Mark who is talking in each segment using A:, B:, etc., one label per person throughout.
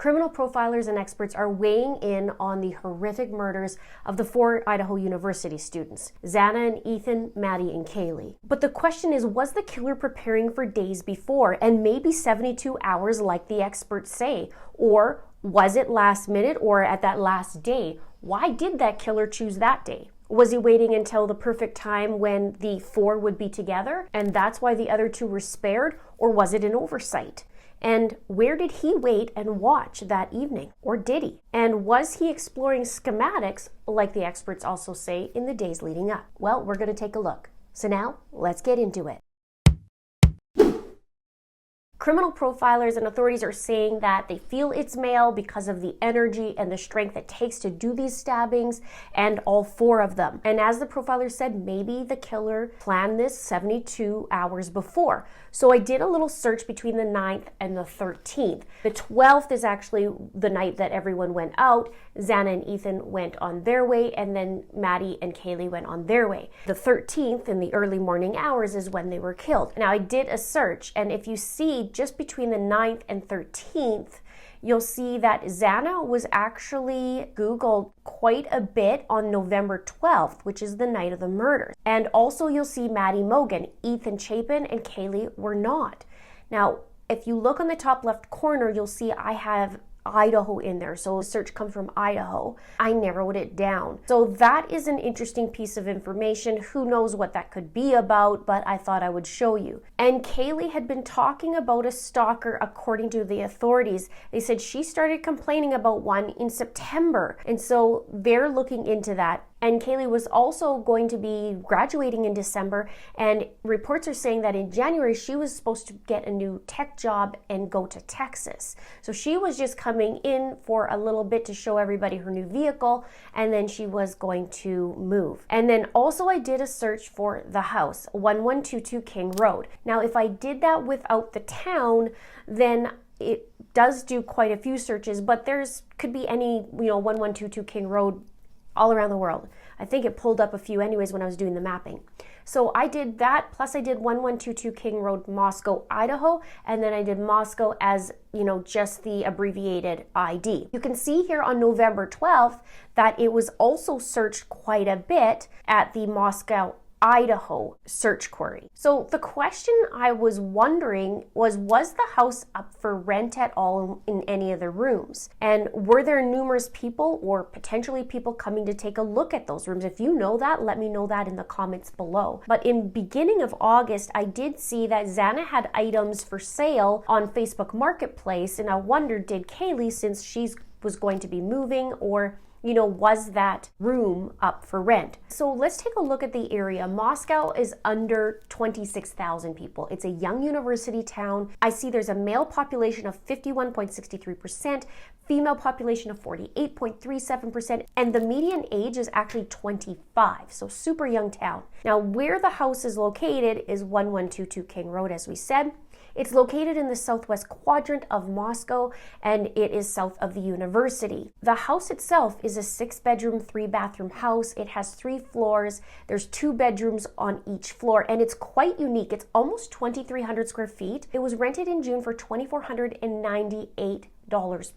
A: Criminal profilers and experts are weighing in on the horrific murders of the 4 Idaho University students, Xana and Ethan, Maddie and Kaylee. But the question is, was the killer preparing for days before, and maybe 72 hours like the experts say? Or was it last minute or at that last day? Why did that killer choose that day? Was he waiting until the perfect time when the 4 would be together, and that's why the other 2 were spared? Or was it an oversight? And where did he wait and watch that evening? Or did he? And was he exploring schematics, like the experts also say, in the days leading up? Well, we're going to take a look. So now, let's get into it. Criminal profilers and authorities are saying that they feel it's male because of the energy and the strength it takes to do these stabbings, and all 4 of them. And as the profiler said, maybe the killer planned this 72 hours before. So I did a little search between the 9th and the 13th. The 12th is actually the night that everyone went out. Xana and Ethan went on their way, and then Maddie and Kaylee went on their way. The 13th, in the early morning hours, is when they were killed. Now I did a search, and if you see just between the 9th and 13th, you'll see that Xana was actually Googled quite a bit on November 12th, which is the night of the murders. And also you'll see Maddie Mogan, Ethan Chapin, and Kaylee were not. Now, if you look on the top left corner, you'll see I have Idaho in there. So the search comes from Idaho. I narrowed it down. So that is an interesting piece of information. Who knows what that could be about, but I thought I would show you. And Kaylee had been talking about a stalker according to the authorities. They said she started complaining about one in September. And so they're looking into that. And Kaylee was also going to be graduating in December, and reports are saying that in January she was supposed to get a new tech job and go to Texas. So she was just coming in for a little bit to show everybody her new vehicle, and then she was going to move. And then also I did a search for the house, 1122 King Road. Now if I did that without the town, then it does do quite a few searches, but could be any, 1122 King Road all around the world. I think it pulled up a few anyways when I was doing the mapping. So I did that, plus I did 1122 King Road, Moscow, Idaho, and then I did Moscow as, just the abbreviated ID. You can see here on November 12th that it was also searched quite a bit at the Moscow, Idaho search query. So the question I was wondering was the house up for rent at all in any of the rooms? And were there numerous people or potentially people coming to take a look at those rooms? If you know that, let me know that in the comments below. But in beginning of August, I did see that Xana had items for sale on Facebook Marketplace, and I wondered, did Kaylee, since she was going to be moving, or was that room up for rent? So let's take a look at the area. Moscow is under 26,000 people. It's a young university town. I see there's a male population of 51.63%, female population of 48.37%, and the median age is actually 25, so super young town. Now, where the house is located is 1122 King Road, as we said. It's located in the southwest quadrant of Moscow, and it is south of the university. The house itself is a 6-bedroom, 3-bathroom house. It has 3 floors. There's 2 bedrooms on each floor, and it's quite unique. It's almost 2,300 square feet. It was rented in June for $2,498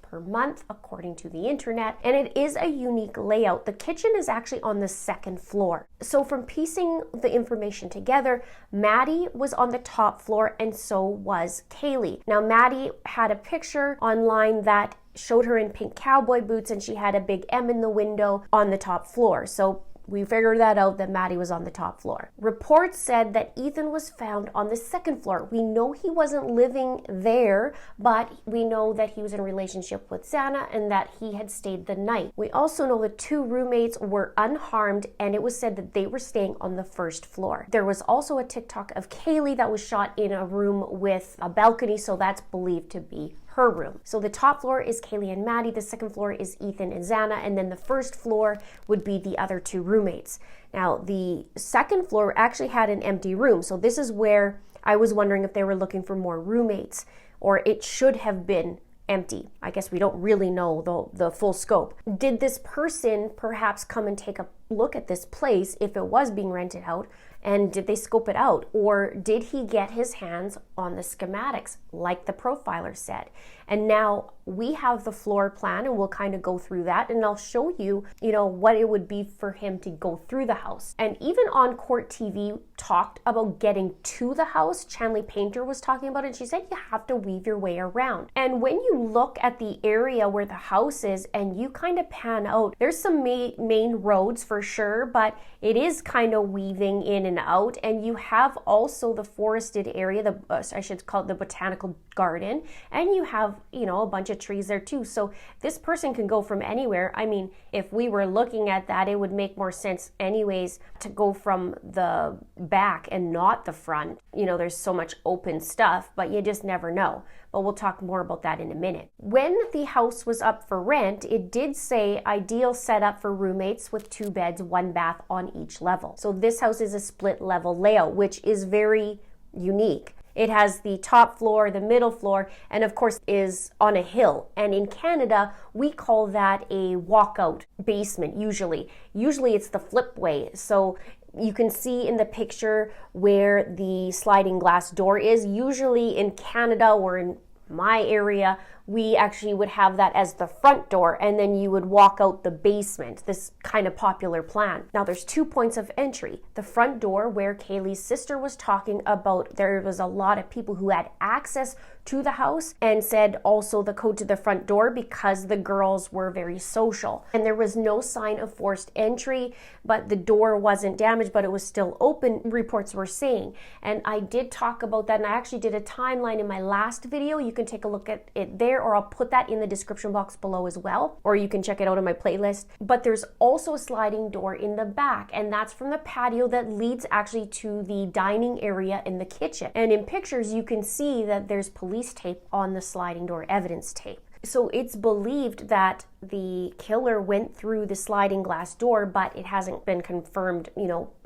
A: per month, according to the internet, and it is a unique layout. The kitchen is actually on the 2nd floor. So from piecing the information together, Maddie was on the top floor, and so was Kaylee. Now Maddie had a picture online that showed her in pink cowboy boots, and she had a big M in the window on the top floor. So we figured that out, that Maddie was on the top floor. Reports said that Ethan was found on the 2nd floor. We know he wasn't living there, but we know that he was in a relationship with Xana and that he had stayed the night. We also know the 2 roommates were unharmed, and it was said that they were staying on the 1st floor. There was also a TikTok of Kaylee that was shot in a room with a balcony, so that's believed to be her room. So the top floor is Kaylee and Maddie, the 2nd floor is Ethan and Xana, and then the 1st floor would be the other 2 roommates. Now the 2nd floor actually had an empty room, so this is where I was wondering if they were looking for more roommates, or it should have been empty. I guess we don't really know the full scope. Did this person perhaps come and take a look at this place if it was being rented out, and did they scope it out, or did he get his hands on the schematics like the profiler said? And now we have the floor plan, and we'll kind of go through that, and I'll show you, what it would be for him to go through the house. And even on Court TV talked about getting to the house. Chanley Painter was talking about it. She said you have to weave your way around. And when you look at the area where the house is and you kind of pan out, there's some main roads for sure, but it is kind of weaving in and out. And you have also the forested area, I should call it the botanical garden, and you have, a bunch of trees there too. So this person can go from anywhere. I mean, if we were looking at that, it would make more sense anyways to go from the back and not the front. There's so much open stuff, but you just never know. But we'll talk more about that in a minute. When the house was up for rent, it did say ideal setup for roommates with 2 beds, 1 bath on each level. So this house is a split level layout, which is very unique. It has the top floor, the middle floor, and of course is on a hill. And in Canada, we call that a walkout basement usually. Usually it's the flip way. So you can see in the picture where the sliding glass door is. Usually in Canada or in my area, we actually would have that as the front door, and then you would walk out the basement, this kind of popular plan. Now there's 2 points of entry. The front door, where Kaylee's sister was talking about, there was a lot of people who had access to the house, and said also the code to the front door because the girls were very social. And there was no sign of forced entry, but the door wasn't damaged, but it was still open, reports were saying. And I did talk about that, and I actually did a timeline in my last video. You can take a look at it there, or I'll put that in the description box below as well, or you can check it out on my playlist. But there's also a sliding door in the back, and that's from the patio that leads actually to the dining area in the kitchen. And in pictures, you can see that there's police tape on the sliding door, evidence tape. So it's believed that the killer went through the sliding glass door, but it hasn't been confirmed,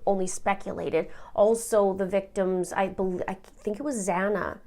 A: only speculated. Also, the victims, I think it was Xana,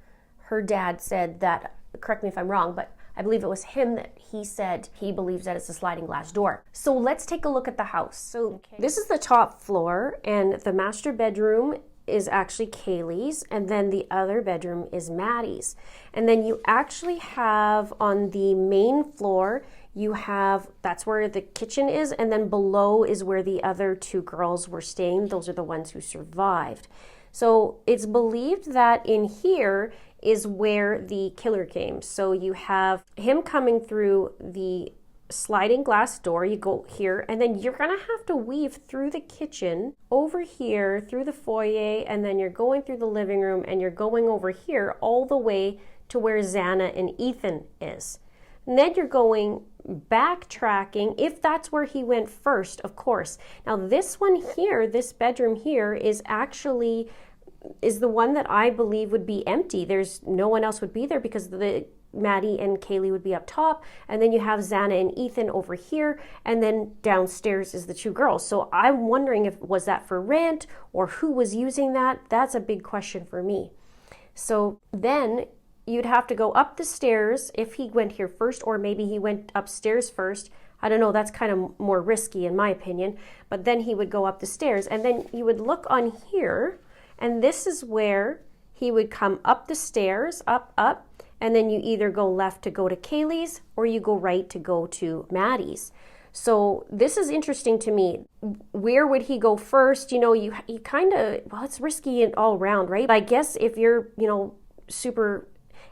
A: her dad said that, correct me if I'm wrong, but I believe it was him that he said he believes that it's a sliding glass door. So let's take a look at the house. So This is the top floor, and the master bedroom is actually Kaylee's, and then the other bedroom is Maddie's. And then you actually have on the main floor, that's where the kitchen is, and then below is where the other 2 girls were staying. Those are the ones who survived. So it's believed that in here is where the killer came. So you have him coming through the sliding glass door, you go here, and then you're gonna have to weave through the kitchen, over here, through the foyer, and then you're going through the living room, and you're going over here all the way to where Xana and Ethan is. And then you're going backtracking, if that's where he went first, of course. Now this one here, this bedroom here, is the one that I believe would be empty. There's no one else would be there because Maddie and Kaylee would be up top, and then you have Xana and Ethan over here, and then downstairs is the 2 girls. So I'm wondering was that for rent or who was using that? That's a big question for me. So then you'd have to go up the stairs if he went here first, or maybe he went upstairs first. I don't know, that's kind of more risky in my opinion, but then he would go up the stairs, and then you would look on here, and this is where he would come up the stairs, up, and then you either go left to go to Kaylee's or you go right to go to Maddie's. So this is interesting to me. Where would he go first? You kind of, it's risky all around, right? But I guess if you're, super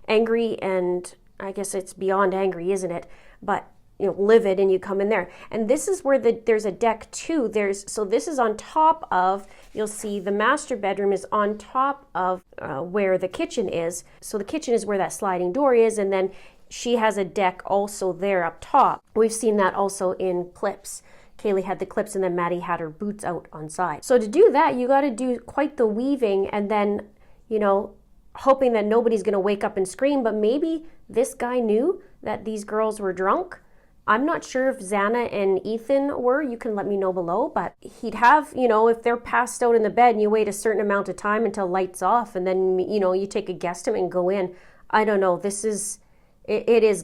A: angry, and I guess it's beyond angry, isn't it? But livid, and you come in there. And this is where there's a deck too. So this is on top of, you'll see the master bedroom is on top of where the kitchen is. So the kitchen is where that sliding door is, and then she has a deck also there up top. We've seen that also in clips. Kaylee had the clips, and then Maddie had her boots out on side. So to do that, you got to do quite the weaving, and then, hoping that nobody's going to wake up and scream. But maybe this guy knew that these girls were drunk. I'm not sure if Xana and Ethan were. You can let me know below, but he'd have, if they're passed out in the bed and you wait a certain amount of time until lights off, and then, you take a guesstimate and go in. I don't know. It is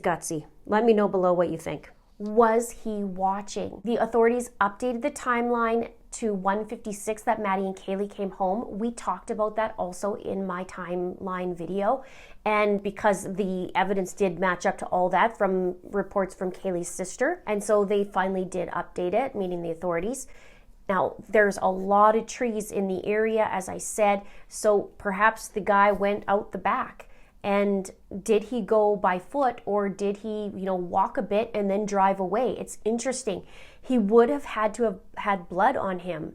A: gutsy. Let me know below what you think. Was he watching? The authorities updated the timeline to 1:56 that Maddie and Kaylee came home. We talked about that also in my timeline video. And because the evidence did match up to all that from reports from Kaylee's sister. And so they finally did update it, meaning the authorities. Now, there's a lot of trees in the area, as I said, so perhaps the guy went out the back. And did he go by foot, or did he, walk a bit and then drive away? It's interesting. He would have had to have had blood on him.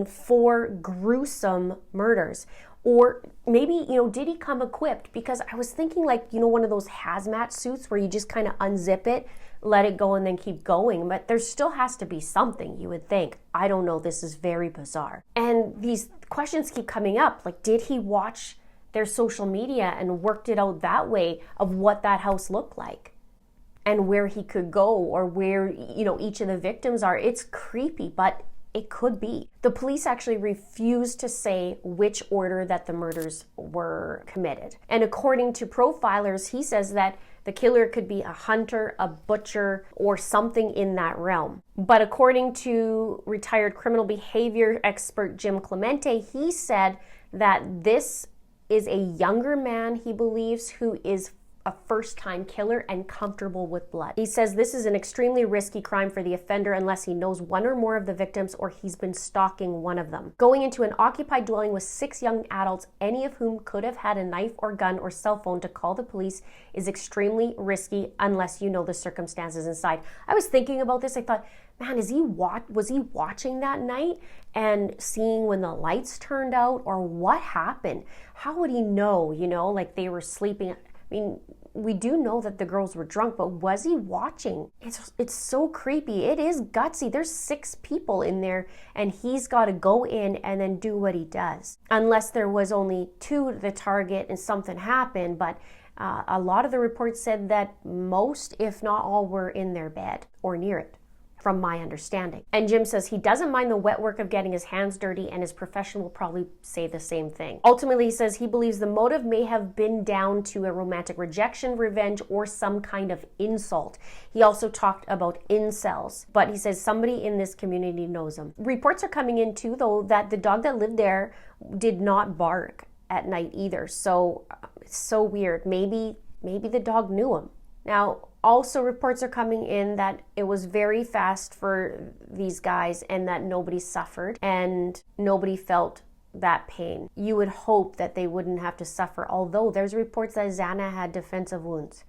A: 4 gruesome murders. Or maybe, did he come equipped? Because I was thinking one of those hazmat suits where you just kind of unzip it, let it go, and then keep going. But there still has to be something, you would think. I don't know. This is very bizarre. And these questions keep coming up. Did he watch their social media and worked it out that way of what that house looked like and where he could go, or where, each of the victims are? It's creepy, but it could be. The police actually refused to say which order that the murders were committed. And according to profilers, he says that the killer could be a hunter, a butcher, or something in that realm. But according to retired criminal behavior expert Jim Clemente, he said that this is a younger man, he believes, who is a first-time killer and comfortable with blood. He says this is an extremely risky crime for the offender unless he knows one or more of the victims or he's been stalking one of them. Going into an occupied dwelling with 6 young adults, any of whom could have had a knife or gun or cell phone to call the police, is extremely risky unless you know the circumstances inside. I was thinking about this. I thought, man, was he watching that night and seeing when the lights turned out, or what happened? How would he know, they were sleeping? We do know that the girls were drunk, but was he watching? It's so creepy. It is gutsy. There's 6 people in there, and he's got to go in and then do what he does. Unless there was only 2 the target and something happened, but a lot of the reports said that most, if not all, were in their bed or near it, from my understanding. And Jim says he doesn't mind the wet work of getting his hands dirty, and his profession will probably say the same thing. Ultimately, he says he believes the motive may have been down to a romantic rejection, revenge, or some kind of insult. He also talked about incels, but he says somebody in this community knows him. Reports are coming in too, though, that the dog that lived there did not bark at night either. So it's so weird. Maybe the dog knew him. Now, also reports are coming in that it was very fast for these guys and that nobody suffered and nobody felt that pain. You would hope that they wouldn't have to suffer, although there's reports that Xana had defensive wounds.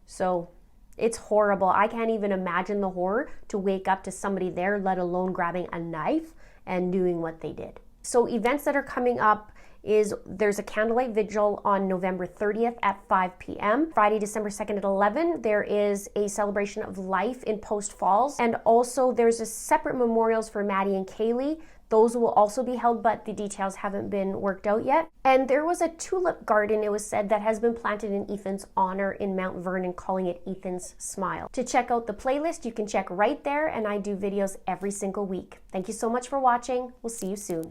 A: So it's horrible. I can't even imagine the horror to wake up to somebody there, let alone grabbing a knife and doing what they did. So events that are coming up is there's a candlelight vigil on November 30th at 5 p.m. Friday, December 2nd at 11, there is a celebration of life in Post Falls. And also there's a separate memorials for Maddie and Kaylee. Those will also be held, but the details haven't been worked out yet. And there was a tulip garden, it was said, that has been planted in Ethan's honor in Mount Vernon, calling it Ethan's Smile. To check out the playlist, you can check right there, and I do videos every single week. Thank you so much for watching. We'll see you soon.